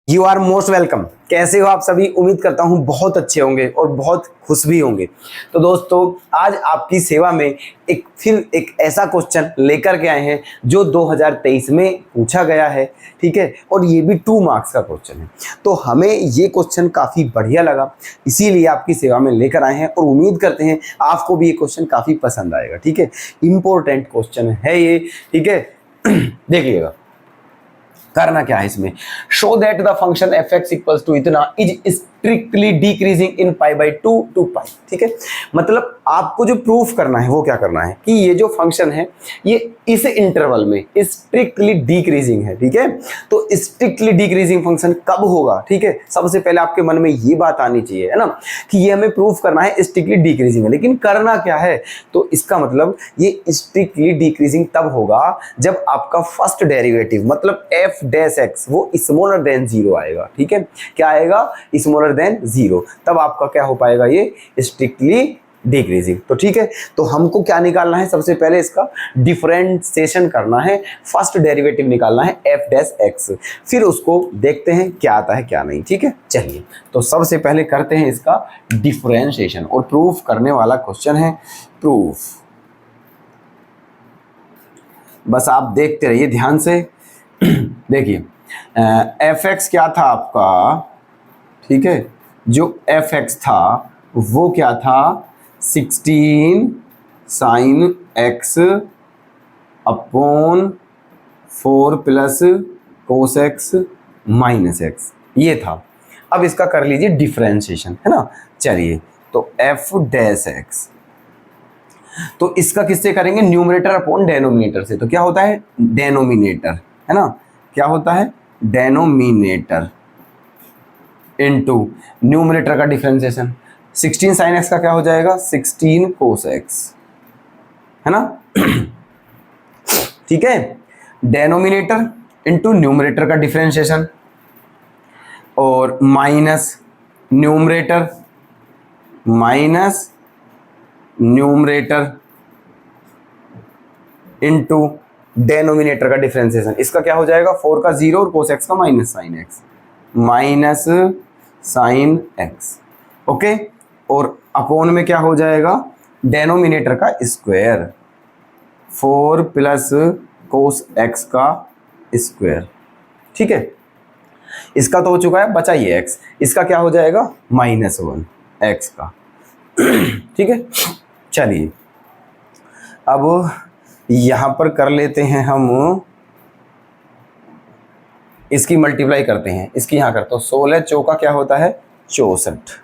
You are most welcome. कैसे हो आप सभी? उम्मीद करता हूँ बहुत अच्छे होंगे और बहुत खुश भी होंगे। तो दोस्तों, आज आपकी सेवा में एक ऐसा क्वेश्चन लेकर के आए हैं जो 2023 में पूछा गया है, ठीक है, और ये भी 2 मार्क्स का क्वेश्चन है। तो हमें ये क्वेश्चन काफ़ी बढ़िया लगा, इसीलिए आपकी सेवा में लेकर आए हैं और उम्मीद करते हैं आपको भी ये क्वेश्चन काफ़ी पसंद आएगा, ठीक है। इम्पोर्टेंट क्वेश्चन है ये, ठीक है। देखिएगा करना क्या है इसमें। Show that the function F X equals to इतना is strictly decreasing in pi by 2 to pi, ठीक है। मतलब आपको जो प्रूफ करना है वो क्या करना है कि ये जो फंक्शन है ये इस इंटरवल में स्ट्रिक्टली डिक्रीजिंग है, ठीक है। तो स्ट्रिक्टली डिक्रीजिंग फंक्शन कब होगा, ठीक है। सबसे पहले आपके मन में ये बात आनी चाहिए, है ना, कि ये हमें प्रूफ करना है स्ट्रिक्टली डिक्रीजिंग है। लेकिन करना क्या है, तो इसका मतलब ये स्ट्रिक्टली डिक्रीजिंग तब होगा जब आपका फर्स्ट डेरिवेटिव मतलब एफ डैश एक्स वो स्मॉलर देन 0 आएगा, ठीक है। क्या आएगा? Smaller than 0। तब आपका क्या हो पाएगा? ये स्ट्रिक्टली डिक्रीजिंग। तो ठीक है, तो हमको क्या निकालना है? सबसे पहले इसका डिफरेंशिएशन करना है, फर्स्ट डेरिवेटिव निकालना है एफ डैश एक्स, फिर उसको देखते हैं क्या आता है क्या नहीं, ठीक है। चलिए, तो सबसे पहले करते हैं इसका डिफरेंशिएशन और प्रूफ करने वाला क्वेश्चन है प्रूफ। बस आप देखते रहिए ध्यान से। देखिए एफ एक्स क्या था आपका, ठीक है, जो एफ एक्स था वो क्या था? 16 sine x upon 4 plus cos x minus x, ये था। अब इसका कर लीजिए डिफरेंशिएशन, है ना। चलिए, तो एफ डैश एक्स, तो इसका किससे करेंगे? न्यूमरेटर अपॉन डेनोमिनेटर से। तो क्या होता है? डेनोमिनेटर, है ना। क्या होता है? डेनोमिनेटर इनटू न्यूमरेटर का डिफरेंशिएशन। 16 साइन एक्स का क्या हो जाएगा? 16 कोस एक्स, है ना। ठीक है, डेनोमिनेटर इनटू न्यूमरेटर का डिफरेंशिएशन और माइनस न्यूमरेटर इनटू डेनोमिनेटर का डिफरेंशिएशन। इसका क्या हो जाएगा? 4 का 0 और कोस एक्स का minus sine x, minus sine x, okay. और अपोन में क्या हो जाएगा? डेनोमिनेटर का स्क्वायर, 4 प्लस कोस एक्स का स्क्वायर, ठीक है। इसका तो हो चुका है, बचा ये एक्स, इसका क्या हो जाएगा? -1 एक्स का, ठीक है। चलिए, अब यहां पर कर लेते हैं हम, इसकी मल्टीप्लाई करते हैं, इसकी यहां करते हो। 16 चौका क्या होता है? 64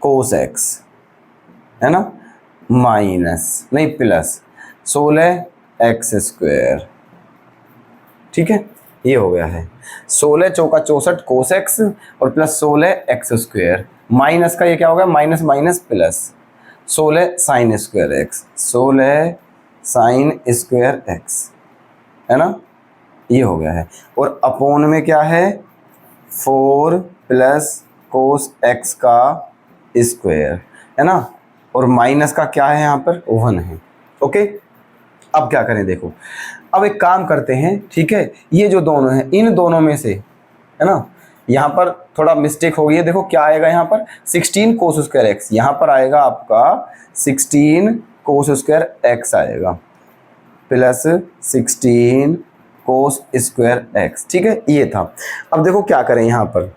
कोस एक्स, है ना, माइनस नहीं प्लस 16 एक्स स्क्वायर, ठीक है। ये हो गया है 16 चौका 64 कोस एक्स और प्लस 16 एक्स स्क्वायर, माइनस का ये क्या हो गया? Minus minus plus 16 sine square x, 16 sine square x, है ना। ये हो गया है। और अपोन में क्या है? 4 प्लस कोस एक्स का स्क्वायर, है ना। और माइनस का क्या है? यहाँ पर 1 है, ओके। अब क्या करें? देखो, अब एक काम करते हैं, ठीक है। ये जो दोनों हैं, इन दोनों में से, है ना, यहाँ पर थोड़ा मिस्टेक हो गई है। देखो क्या आएगा यहाँ पर? 16 कोस स्क्वायर एक्स, यहाँ पर आएगा आपका 16 कोस स्क्वायर एक्स आएगा प्लस 16 कोस स्क्वायर एक्स, ठीक है। ये था। अब देखो क्या करें, यहाँ पर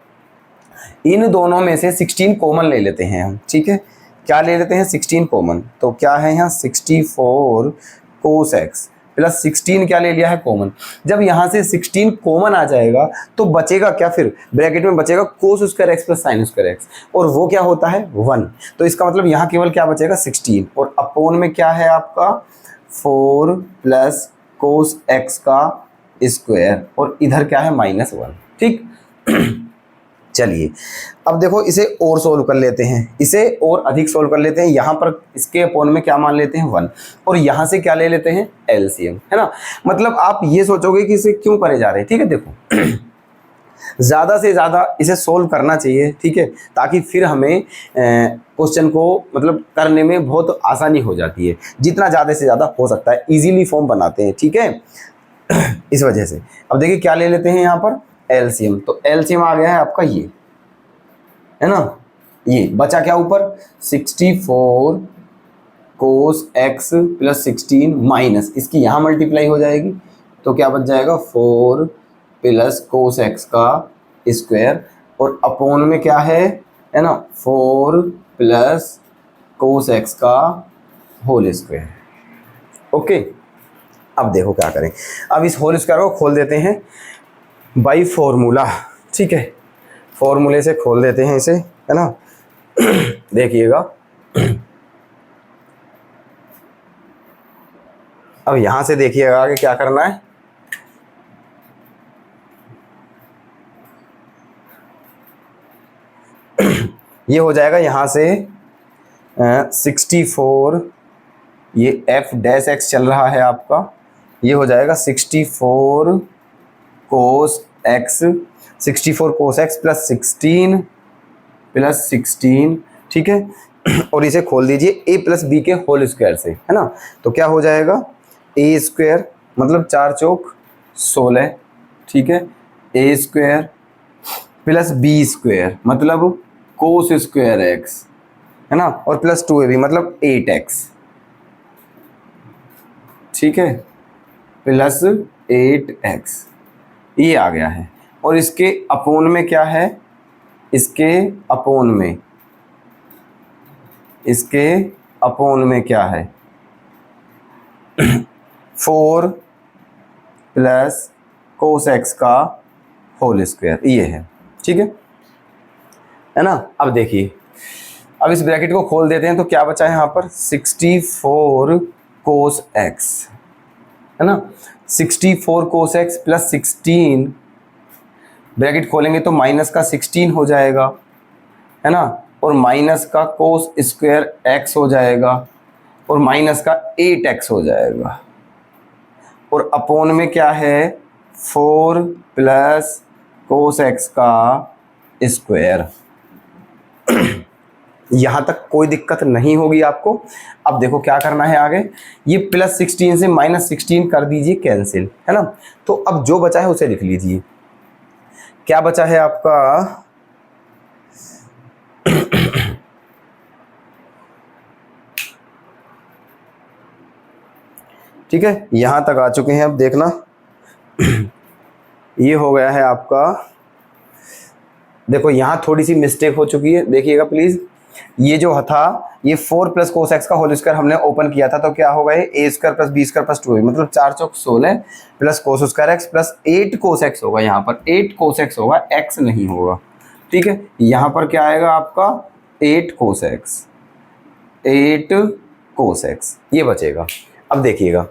इन दोनों में से 16 कॉमन ले लेते हैं हम, ठीक है। क्या ले लेते हैं? 16 कॉमन। तो क्या है यहाँ? 64 कोस एक्स प्लस 16 क्या ले लिया है? कॉमन। जब यहाँ से 16 कॉमन आ जाएगा तो बचेगा क्या? फिर ब्रैकेट में बचेगा कोस square X plus sine square x, और वो क्या होता है? 1। तो इसका मतलब यहाँ केवल क्या बचेगा? 16, और अपोन में क्या है आपका? 4 प्लस कोस एक्स का स्क्वायर, और इधर क्या है? -1, ठीक। चलिए, अब देखो इसे और सोल्व कर लेते हैं, इसे और अधिक सोल्व कर लेते हैं। यहाँ पर इसके अपोन में क्या मान लेते हैं? 1, और यहाँ से क्या ले लेते हैं? एलसीएम, है ना। मतलब आप ये सोचोगे कि इसे क्यों करे जा रहे हैं, ठीक है। देखो ज़्यादा से ज़्यादा इसे सोल्व करना चाहिए, ठीक है, ताकि फिर हमें क्वेश्चन को मतलब करने में बहुत आसानी हो जाती है। जितना ज़्यादा से ज़्यादा हो सकता है इजीली फॉर्म बनाते हैं, ठीक है। इस वजह से अब देखिए क्या ले लेते हैं यहाँ पर? एलसीएम, तो एलसीएम आ गया है आपका ये, है ना। ये बचा क्या ऊपर, 64 कोस एक्स प्लस 16 माइनस इसकी यहाँ मल्टीप्लाई हो जाएगी, तो क्या बच जाएगा 4 प्लस कोस एक्स का स्क्वायर, और अपोन में क्या है ना, 4 प्लस कोस एक्स का होल स्क्वायर। ओके, अब देखो क्या करें, अब इस होल स्क्वायर को खोल देते हैं बाई फॉर्मूला, ठीक है, फॉर्मूले से खोल देते हैं इसे, है ना। देखिएगा, अब यहां से देखिएगा आगे क्या करना है, ये हो जाएगा यहां से 64, ये एफ डैश एक्स चल रहा है आपका, ये हो जाएगा 64 cos x, 64 cos x plus 16, ठीक है। और इसे खोल दीजिए ए प्लस बी के होल स्क्वायर से, है ना। तो क्या हो जाएगा, ए स्क्वायर मतलब 4 चौक 16, ठीक है, ए स्क्वायर प्लस बी स्क्वायर मतलब कोस स्क्वायर एक्स, है ना, और प्लस 2ab मतलब 8x, ठीक है, प्लस 8x, ये आ गया है। और इसके अपोन में क्या है, इसके अपोन में क्या है, 4 प्लस कोस एक्स का होल स्क्वायर, ये है, ठीक है ना। अब देखिए, अब इस ब्रैकेट को खोल देते हैं तो क्या बचा है यहाँ पर, 64 कोस एक्स, है ना, 64 कोस एक्स प्लस 16, ब्रैकेट खोलेंगे तो माइनस का 16 हो जाएगा, है ना, और माइनस का कोस स्क्वायर एक्स हो जाएगा, और माइनस का 8x हो जाएगा, और अपोन में क्या है 4 प्लस कोस एक्स का स्क्वायर। यहाँ तक कोई दिक्कत नहीं होगी आपको। अब देखो क्या करना है आगे, ये प्लस 16 से माइनस 16 कर दीजिए कैंसिल, है ना। तो अब जो बचा है उसे लिख लीजिए, क्या बचा है आपका, ठीक है, यहां तक आ चुके हैं। अब देखना, ये हो गया है आपका, देखो यहां थोड़ी सी मिस्टेक हो चुकी है, देखिएगा प्लीज। ये जो था, ये 4 प्लस कोस एक्स का होल स्क्वायर हमने ओपन किया था, तो क्या होगा, ये A square plus B square plus 2 मतलब 4 चौक 16 plus cos square X plus 8 cos X होगा, यहाँ पर 8 कोस एक्स होगा, एक्स नहीं होगा, ठीक है। यहाँ पर क्या आएगा आपका 8 कोस एक्स, 8 कोस एक्स, ये बचेगा। अब देखिएगा,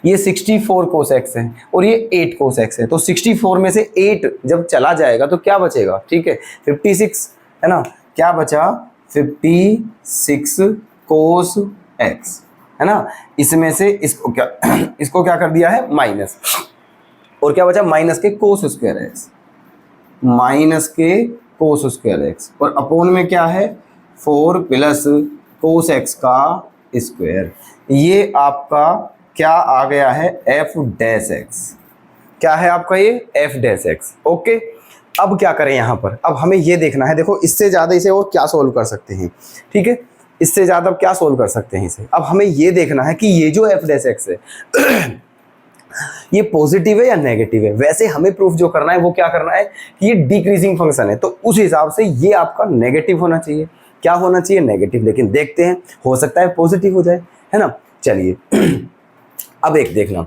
ये 64 कोस एक्स है और ये 8 कोस एक्स है, तो 64 में से 8 जब चला जाएगा तो क्या बचेगा, ठीक है, 56, है ना, क्या बचा 56 कोस एक्स, है ना। इसमें से इसको क्या कर दिया है माइनस, और क्या बचा माइनस के कोस स्क्वायर एक्स, माइनस के कोस स्क्वायर एक्स, और अपोन में क्या है 4 प्लस कोस एक्स का स्क्वायर। ये आपका क्या आ गया है एफ डैश एक्स, क्या है आपका ये एफ डैश एक्स। ओके, अब क्या करें यहाँ पर, अब हमें ये देखना है, देखो इससे ज़्यादा इसे और क्या सोल्व कर सकते हैं, ठीक है, इससे ज़्यादा अब क्या सोल्व कर सकते हैं इसे। अब हमें ये देखना है कि ये जो एफ डैश एक्स है ये पॉजिटिव है या नेगेटिव है। वैसे हमें प्रूफ जो करना है वो क्या करना है कि ये डिक्रीजिंग फंक्शन है, तो उस हिसाब से ये आपका नेगेटिव होना चाहिए। क्या होना चाहिए, नेगेटिव, लेकिन देखते हैं हो सकता है पॉजिटिव हो जाए, है ना। चलिए अब एक देखना,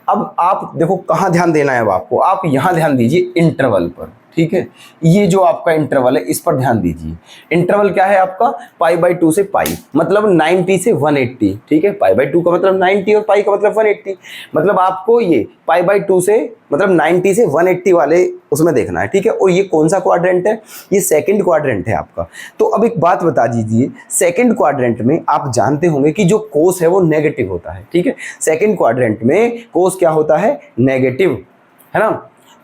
अब आप देखो कहाँ ध्यान देना है, अब आपको आप यहाँ ध्यान दीजिए इंटरवल पर, ठीक है, ये जो आपका इंटरवल है इस पर ध्यान दीजिए। इंटरवल क्या है आपका, π/2 से पाई, मतलब 90 से 180, ठीक है, π/2 का मतलब 90 और पाई का मतलब 180, मतलब आपको ये π/2 से मतलब 90 से 180 वाले उसमें देखना है, ठीक है। और ये कौन सा क्वाड्रेंट है, ये सेकंड क्वाड्रेंट है आपका। तो अब एक बात बता दीजिए, सेकंड क्वाड्रेंट में आप जानते होंगे कि जो कोस है वो नेगेटिव होता है, ठीक है, सेकंड क्वाड्रेंट में कोस क्या होता है, नेगेटिव, है ना।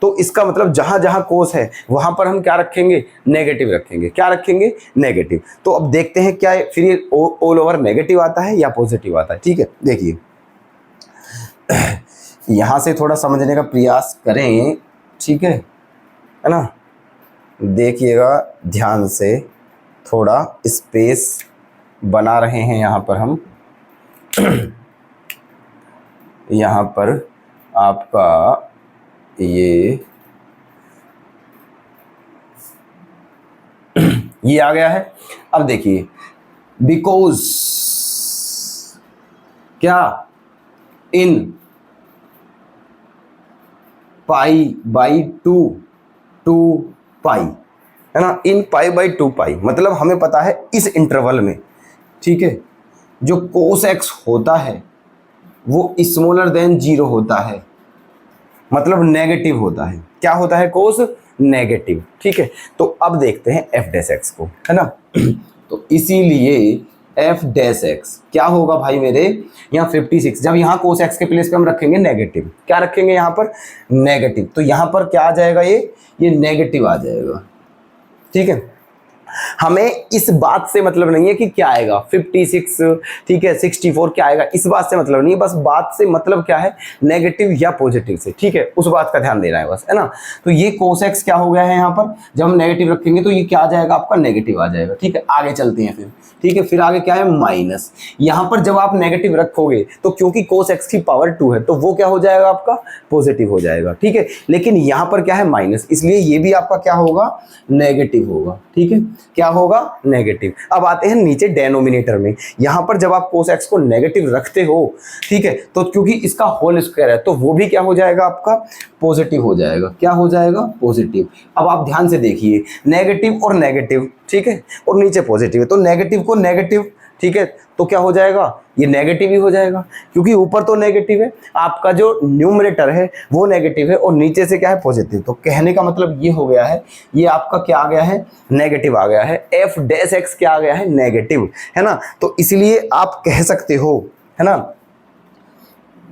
तो इसका मतलब जहां जहां कोस है वहां पर हम क्या रखेंगे, नेगेटिव रखेंगे, क्या रखेंगे, नेगेटिव। तो अब देखते हैं क्या फिर ये ऑल ओवर नेगेटिव आता है या पॉजिटिव आता है, ठीक है। देखिए यहां से थोड़ा समझने का प्रयास करें, ठीक है ना। देखिएगा ध्यान से, थोड़ा स्पेस बना रहे हैं यहाँ पर हम। यहाँ पर आपका ये आ गया है। अब देखिए बिकॉज क्या इन पाई बाई 2 पाई, है ना, इन पाई बाई 2 पाई, मतलब हमें पता है इस इंटरवल में, ठीक है, जो कोस एक्स होता है वो स्मॉलर देन 0 होता है, मतलब नेगेटिव होता है। क्या होता है कोस? नेगेटिव। ठीक है, तो अब देखते हैं एफ डैश एक्स को, है ना। तो इसीलिए एफ डैश एक्स क्या होगा भाई मेरे, यहाँ 56, जब यहाँ कोस एक्स के प्लेस पे हम रखेंगे नेगेटिव, क्या रखेंगे यहाँ पर? नेगेटिव। तो यहाँ पर क्या आ जाएगा, ये नेगेटिव आ जाएगा। ठीक है, हमें इस बात से मतलब नहीं है कि क्या आएगा 56, ठीक है, 64 क्या आएगा, इस बात से मतलब नहीं है, बस बात से मतलब क्या है, नेगेटिव या पॉजिटिव से। ठीक है, उस बात का ध्यान देना है बस, है ना। तो ये कोस एक्स क्या हो गया है यहाँ पर, जब हम नेगेटिव रखेंगे तो ये क्या आ जाएगा आपका, नेगेटिव आ जाएगा। ठीक है, आगे चलते हैं फिर। ठीक है, फिर आगे क्या है, माइनस। यहाँ पर जब आप नेगेटिव रखोगे तो क्योंकि कोस एक्स की पावर 2 है तो वो क्या हो जाएगा आपका, पॉजिटिव हो जाएगा। ठीक है, लेकिन यहाँ पर क्या है, माइनस, इसलिए ये भी आपका क्या होगा, नेगेटिव होगा। ठीक है, क्या होगा, नेगेटिव। अब आते हैं नीचे डेनोमिनेटर में, यहाँ पर जब आप कोस एक्स को नेगेटिव रखते हो, ठीक है, तो क्योंकि इसका होल स्क्वायर है तो वो भी क्या हो जाएगा आपका, पॉजिटिव हो जाएगा। क्या हो जाएगा, पॉजिटिव। अब आप ध्यान से देखिए, नेगेटिव और नेगेटिव, ठीक है, और नीचे पॉजिटिव है, तो नेगेटिव को नेगेटिव, ठीक है, तो क्या हो जाएगा, ये नेगेटिव ही हो जाएगा, क्योंकि ऊपर तो नेगेटिव है, आपका जो न्यूमरेटर है वो नेगेटिव है और नीचे से क्या है, पॉजिटिव। तो कहने का मतलब ये हो गया है, ये आपका क्या आ गया है, नेगेटिव आ गया है। एफ डैश एक्स क्या आ गया है, नेगेटिव, है ना। तो इसलिए आप कह सकते हो, है ना,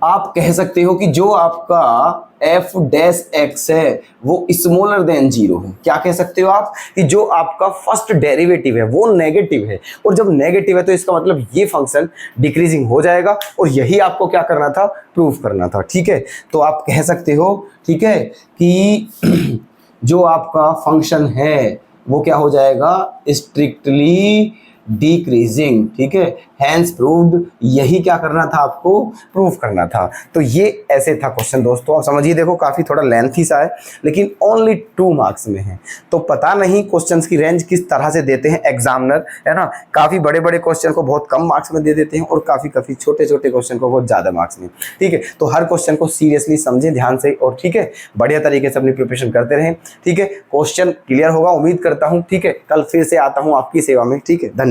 आप कह सकते हो कि जो आपका एफ डैश एक्स है वो स्मॉलर देन 0 है। क्या कह सकते हो आप, कि जो आपका फर्स्ट डेरिवेटिव है वो नेगेटिव है, और जब नेगेटिव है तो इसका मतलब ये फंक्शन डिक्रीजिंग हो जाएगा, और यही आपको क्या करना था, प्रूफ करना था। ठीक है, तो आप कह सकते हो, ठीक है, कि जो आपका फंक्शन है वो क्या हो जाएगा, स्ट्रिक्टली डिक्रीजिंग। ठीक है, हैंस प्रूव्ड, यही क्या करना था आपको, प्रूफ करना था। तो ये ऐसे था क्वेश्चन दोस्तों, आप समझिए। देखो काफ़ी थोड़ा लेंथी सा है, लेकिन ओनली 2 मार्क्स में है, तो पता नहीं क्वेश्चंस की रेंज किस तरह से देते हैं एग्जामिनर, है ना। काफ़ी बड़े बड़े क्वेश्चन को बहुत कम मार्क्स में दे देते हैं, और काफ़ी छोटे छोटे क्वेश्चन को बहुत ज़्यादा मार्क्स में। ठीक है, तो हर क्वेश्चन को सीरियसली समझें ध्यान से, और ठीक है, बढ़िया तरीके से अपनी प्रिपरेशन करते रहें। ठीक है, क्वेश्चन क्लियर होगा उम्मीद करता हूँ। ठीक है, कल फिर से आता हूँ आपकी सेवा में। ठीक है, धन्यवाद।